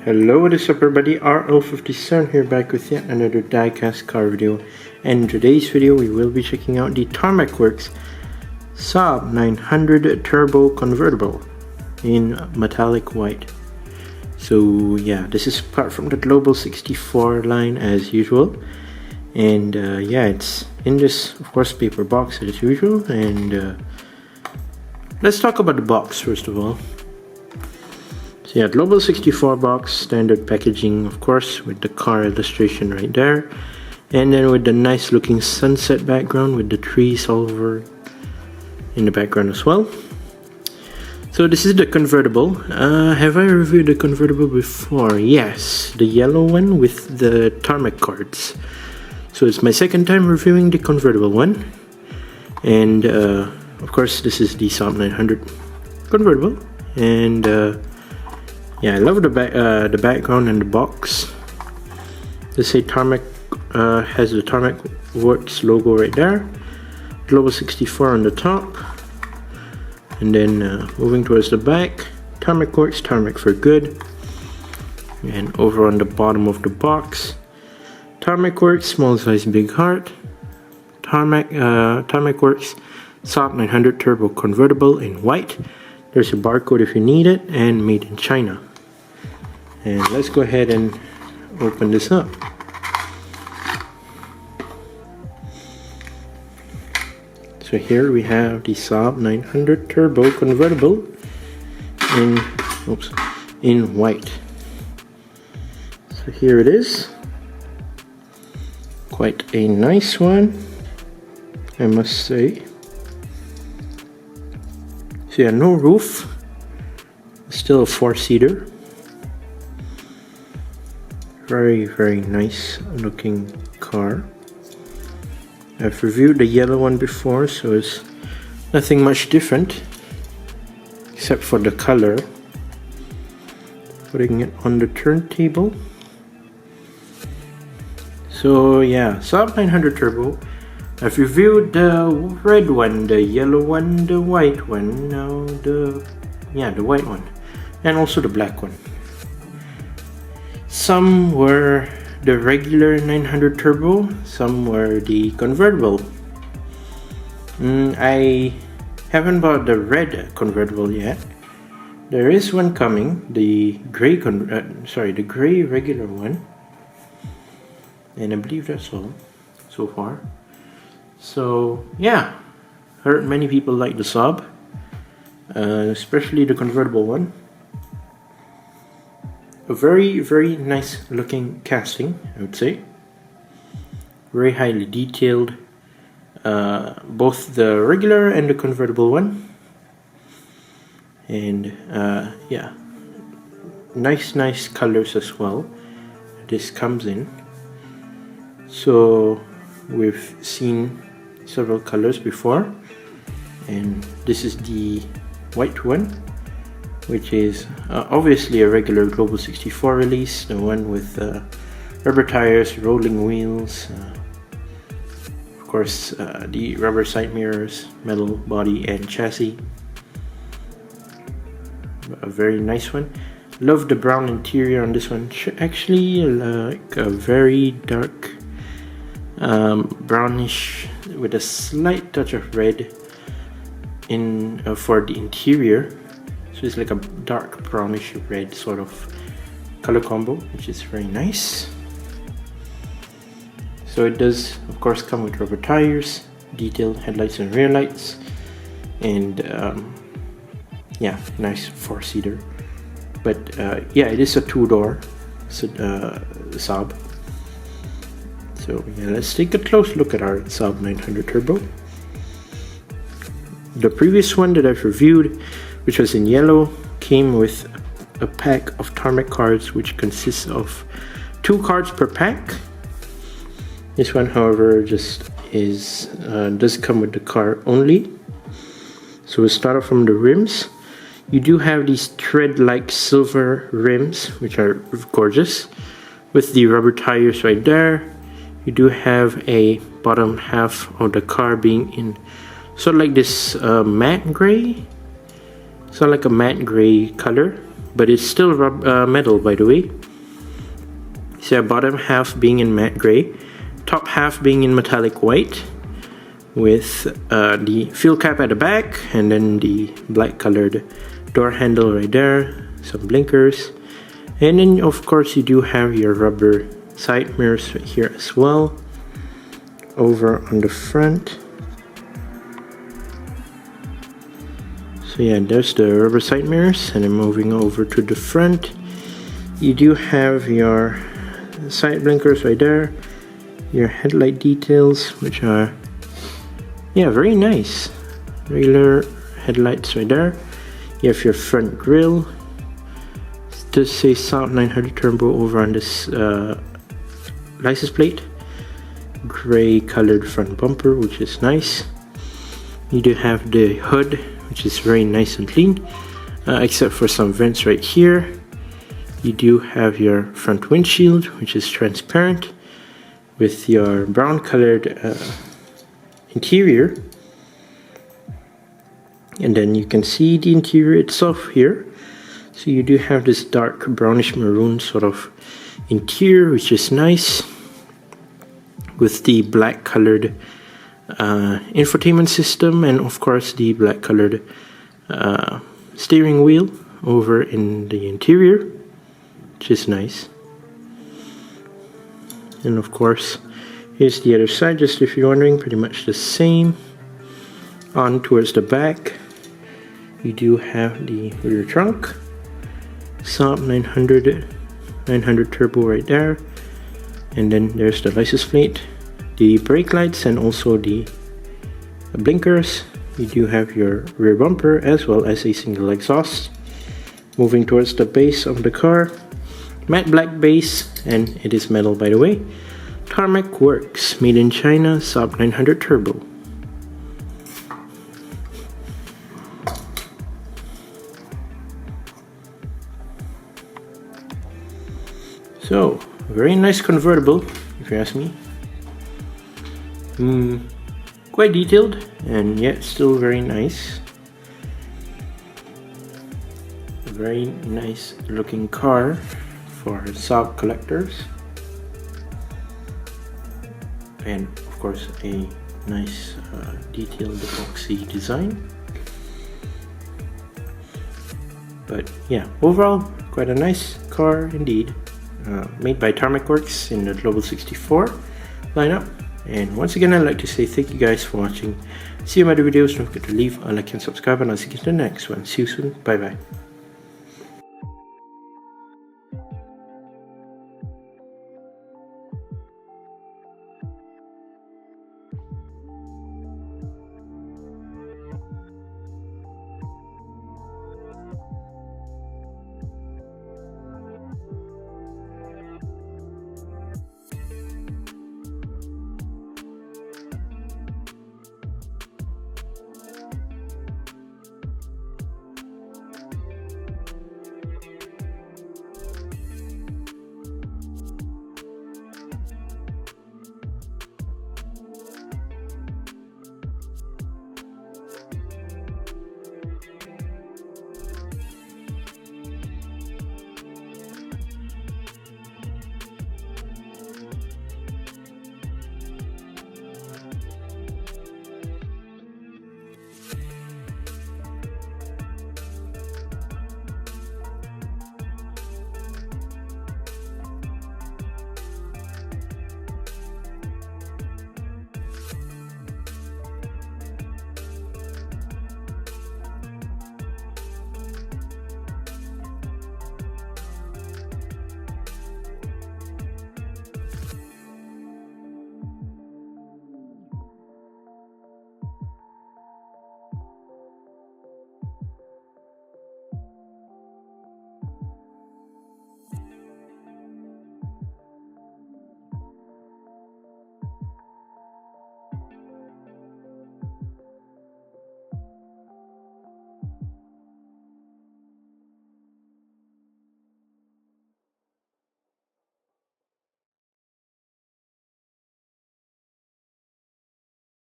Hello, what is up everybody, RL57 here, back with yet another diecast car video. And in today's video we will be checking out the Tarmacworks Saab 900 Turbo Convertible in metallic white. So yeah, this is apart from the Global 64 line as usual. And yeah, it's in this, of course, paper box as usual. And let's talk about the box first of all. So yeah, Global 64 box, standard packaging, of course, with the car illustration right there. And then with the nice looking sunset background with the trees all over in the background as well. So this is the convertible. Have I reviewed the convertible before? Yes, the yellow one with the Tarmac cards. So it's my second time reviewing the convertible one. And of course this is the Saab 900 convertible. And yeah, I love the background and the box. They say Tarmac has the Tarmacworks logo right there. Global 64 on the top. And then moving towards the back, Tarmacworks, Tarmac for good. And over on the bottom of the box, Tarmacworks, small size, big heart. Tarmacworks Saab 900 Turbo Convertible in white. There's a barcode if you need it, and made in China. And let's go ahead and open this up. So here we have the Saab 900 Turbo Convertible in white. So here it is. Quite a nice one, I must say. So yeah, no roof, still a 4-seater. Very nice looking car. I've reviewed the yellow one before, so it's nothing much different except for the color. Putting it on the turntable. So yeah, Saab 900 Turbo. I've reviewed the red one, the yellow one, the white one, the white one, and also the black one. Some were the regular 900 Turbo, some were the convertible. I haven't bought the red convertible yet. There is one coming, the gray the gray regular one, and I believe that's all so far. So yeah, heard many people like the Saab, especially the convertible one. A very nice looking casting, I would say. Very highly detailed, both the regular and the convertible one. And yeah, nice colors as well this comes in. So we've seen several colors before, and this is the white one, which is obviously a regular Global 64 release, the one with rubber tires, rolling wheels, of course the rubber side mirrors, metal body and chassis. A very nice one. Love the brown interior on this one. Actually like a very dark brownish with a slight touch of red in for the interior. So it's like a dark brownish red sort of color combo, which is very nice. So it does of course come with rubber tires, detailed headlights and rear lights, and yeah, nice 4-seater. But yeah, it is a 2-door Saab. So yeah, let's take a close look at our Saab 900 Turbo. The previous one that I've reviewed, which was in yellow, came with a pack of Tarmac cards, which consists of 2 cards per pack. This one, however, just is does come with the car only. So we'll start off from the rims. You do have these thread-like silver rims, which are gorgeous, with the rubber tires right there. You do have a bottom half of the car being in sort of like this matte gray. So like a matte gray color but it's still metal, by the way. So bottom half being in matte gray, top half being in metallic white, with the fuel cap at the back, and then the black colored door handle right there, some blinkers, and then of course you do have your rubber side mirrors right here as well. Over on the front, so yeah, there's the rubber side mirrors, and then moving over to the front, you do have your side blinkers right there, your headlight details, which are, yeah, very nice. Regular headlights right there. You have your front grille. It does say Saab 900 Turbo over on this license plate. Gray colored front bumper, which is nice. You do have the hood, which is very nice and clean, except for some vents right here. You do have your front windshield, which is transparent, with your brown colored interior. And then you can see the interior itself here. So you do have this dark brownish maroon sort of interior, which is nice, with the black colored infotainment system, and of course the black colored steering wheel over in the interior, which is nice. And of course, here's the other side, just if you're wondering, pretty much the same. On towards the back, you do have the rear trunk, Saab 900 Turbo right there, and then there's the license plate, the brake lights, and also the blinkers. You do have your rear bumper as well as a single exhaust. Moving towards the base of the car, matte black base, and it is metal, by the way. Tarmacworks, made in China, Saab 900 Turbo. So, very nice convertible, if you ask me. Quite detailed, and yet still very nice. A very nice looking car for Saab collectors, and of course a nice detailed epoxy design. But yeah, overall quite a nice car indeed, made by Tarmacworks in the Global 64 lineup. And once again, I'd like to say thank you guys for watching. See you in my other videos. Don't forget to leave a like and subscribe, and I'll see you in the next one. See you soon. Bye bye.